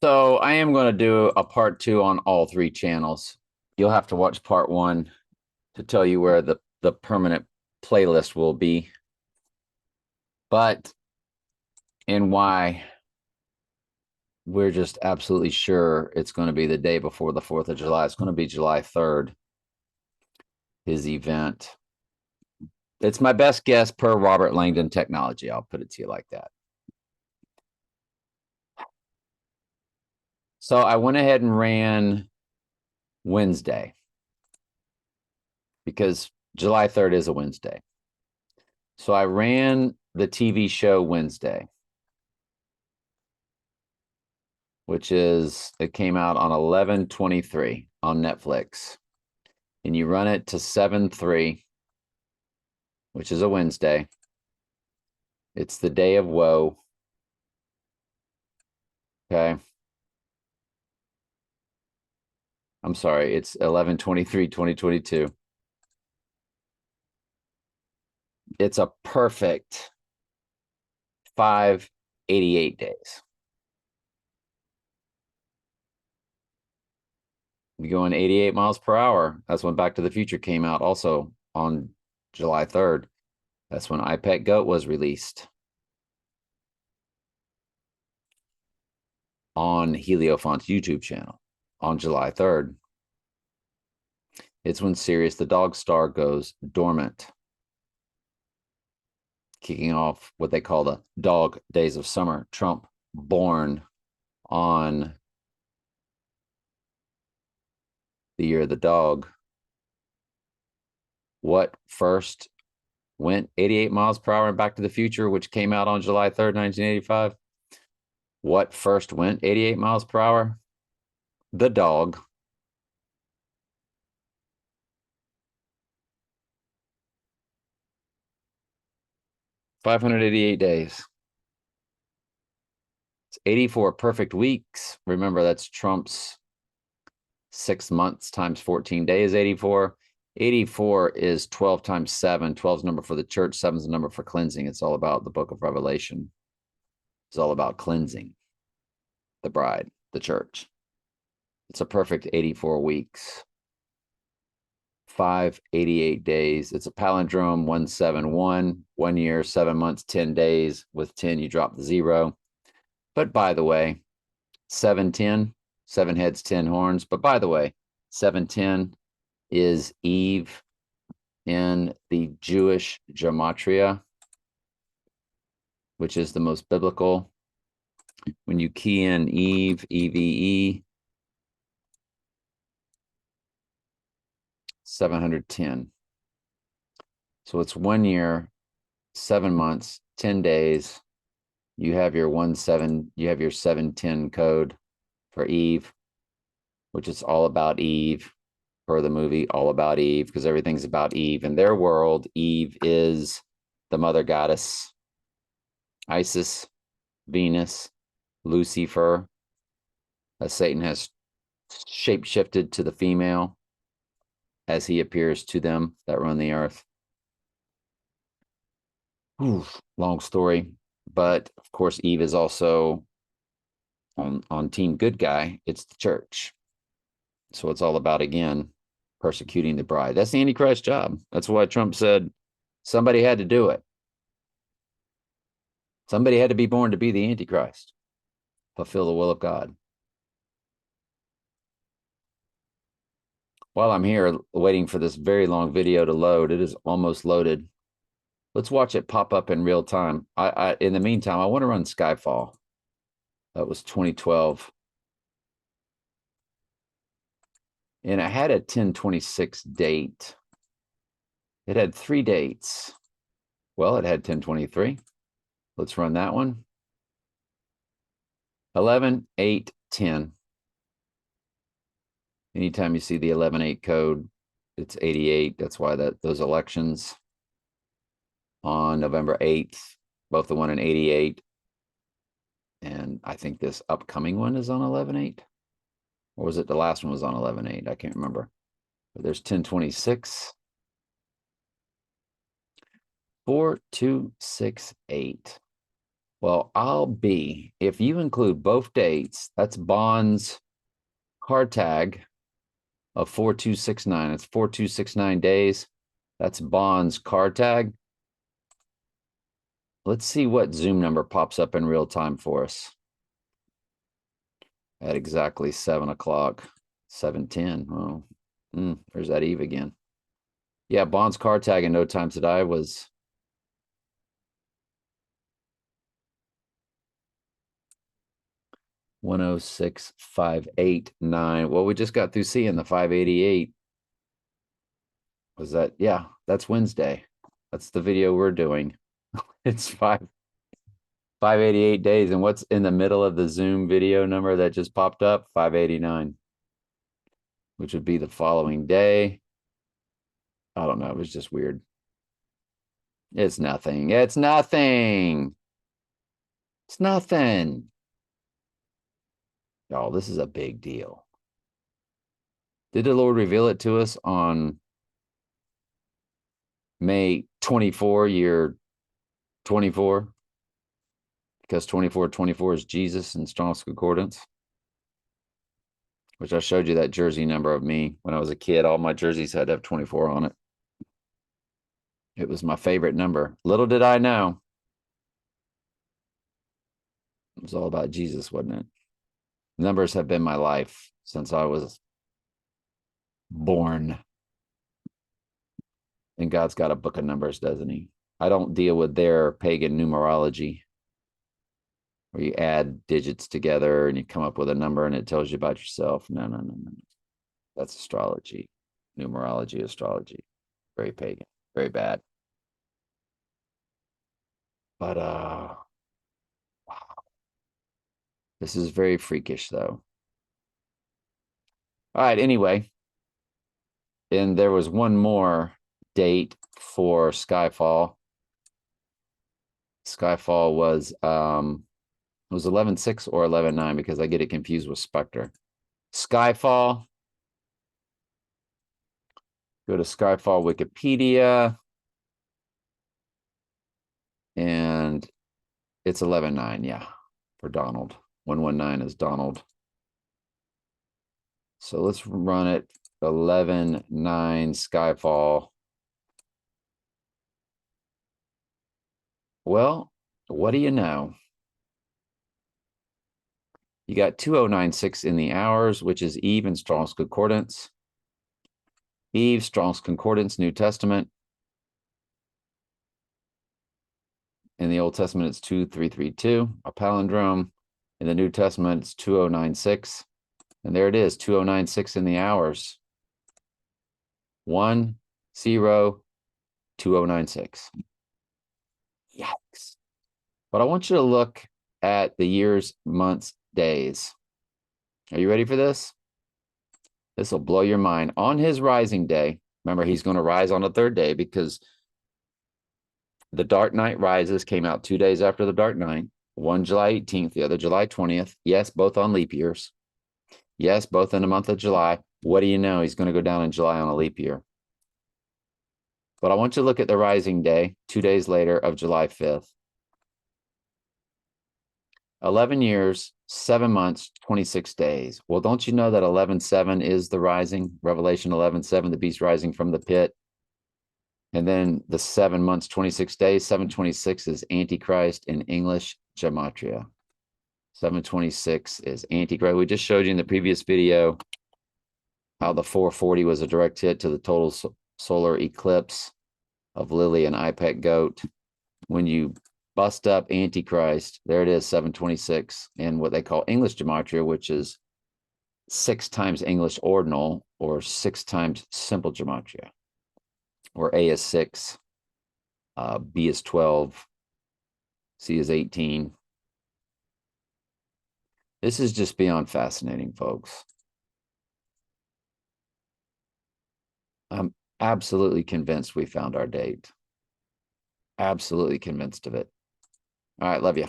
So I am going to do a part two on all three channels. You'll have to watch part one to tell you where the permanent playlist will be, but and why we're just absolutely sure it's going to be the day before the 4th of July. It's going to be July 3rd, his event. It's my best guess per Robert Langdon Technology. I'll put it to you like that. So I went ahead and ran Wednesday because July 3rd is a Wednesday. So I ran the TV show Wednesday, which is it came out on 11/23 on Netflix. And you run it to 7/3, which is a Wednesday. It's the day of woe. Okay. I'm sorry, it's 11/23/2022. It's a perfect 588 days. You going 88 miles per hour. That's when Back to the Future came out also on July 3rd. That's when iPet Goat was released on Heliofont's YouTube channel on July 3rd. It's when Sirius the Dog Star goes dormant, kicking off what they call the dog days of summer. Trump born on the year of the dog. What first went 88 miles per hour in Back to the Future, which came out on July 3rd, 1985? What first went 88 miles per hour? The dog. $588 days. It's 84 perfect weeks. Remember, that's Trump's 6 months times 14 days, 84. 84 is 12 times 7. 12 is number for the church, 7 is the number for cleansing. It's all about the book of Revelation. It's all about cleansing the bride, the church. It's a perfect 84 weeks. 588 days. It's a palindrome 171, 1 year, 7 months, 10 days. With 10, you drop the zero. But by the way, 710, 7 heads, 10 horns. But by the way, 710 is Eve in the Jewish gematria, which is the most biblical. When you key in Eve, EVE, 710. So it's 1 year, 7 months, 10 days. You have your 710 code for Eve, which is all about Eve per the movie, all about Eve, because everything's about Eve. In their world, Eve is the mother goddess, Isis, Venus, Lucifer, as Satan has shape-shifted to the female as he appears to them that run the earth. Oof, long story. But of course, Eve is also on team good guy. It's the church. So it's all about, again, persecuting the bride. That's the Antichrist job. That's why Trump said somebody had to do it. Somebody had to be born to be the Antichrist, fulfill the will of God. While I'm here waiting for this very long video to load, it is almost loaded. Let's watch it pop up in real time. In the meantime, I want to run Skyfall. That was 2012. And I had a 10/26 date. It had 3 dates. Well, it had 10/23. Let's run that one. 11/8/10. Anytime you see the 11/8 code, it's 88. That's why those elections on November 8th, both the one in 88, and I think this upcoming one is on 11/8. Or was it the last one was on 11/8? I can't remember. But there's 10/26. 4268. Well, I'll be, if you include both dates, that's Bond's car tag of 4269. It's 4269 days. That's Bond's car tag. Let's see what Zoom number pops up in real time for us at exactly 7 o'clock, 7:10. Oh, there's that Eve again. Yeah, Bond's car tag in No Time to Die was 106,589. Well, we just got through seeing the 588. Was that? Yeah, that's Wednesday. That's the video we're doing. It's 588 days. And what's in the middle of the Zoom video number that just popped up? 589, which would be the following day. I don't know. It was just weird. It's nothing. It's nothing. It's nothing. Y'all, this is a big deal. Did the Lord reveal it to us on May 24, year 24? Because 2424 is Jesus in Strong's Concordance, which I showed you that jersey number of me when I was a kid. All my jerseys had to have 24 on it. It was my favorite number. Little did I know. It was all about Jesus, wasn't it? Numbers have been my life since I was born. And God's got a book of numbers, doesn't he? I don't deal with their pagan numerology where you add digits together and you come up with a number and it tells you about yourself. No. That's astrology, numerology, astrology. Very pagan, very bad. But wow. This is very freakish though. All right, anyway. And there was one more date for Skyfall. Skyfall was it was 11/6 or 11/9 because I get it confused with Spectre. Skyfall. Go to Skyfall Wikipedia. And it's 11/9, yeah, for Donald. 119 is Donald. So let's run it. 11/9 Skyfall. Well, what do you know? You got 2096 in the hours, which is Eve in Strong's Concordance. Eve, Strong's Concordance, New Testament. In the Old Testament, it's 2332, a palindrome. In the New Testament, it's 2096. And there it is, 2096 in the hours. 102096. Yikes. But I want you to look at the years, months, days. Are you ready for this? This will blow your mind. On his rising day, remember, he's going to rise on the third day because The Dark Knight Rises came out 2 days after The Dark Knight. One July 18th, the other July 20th. Yes, both on leap years. Yes, both in the month of July. What do you know? He's going to go down in July on a leap year. But I want you to look at the rising day, 2 days later of July 5th. 11 years, 7 months, 26 days. Well, don't you know that 11/7 is the rising? Revelation 11/7, the beast rising from the pit. And then the 7 months, 26 days, 726 is Antichrist in English gematria. 726 is Antichrist. We just showed you in the previous video how the 440 was a direct hit to the total solar eclipse of Lily and IPEC goat. When you bust up Antichrist, there it is, 726 in what they call English gematria, which is 6 times English ordinal or 6 times simple gematria, where A is 6, B is 12, C is 18. This is just beyond fascinating, folks. I'm absolutely convinced we found our date. Absolutely convinced of it. All right, love you.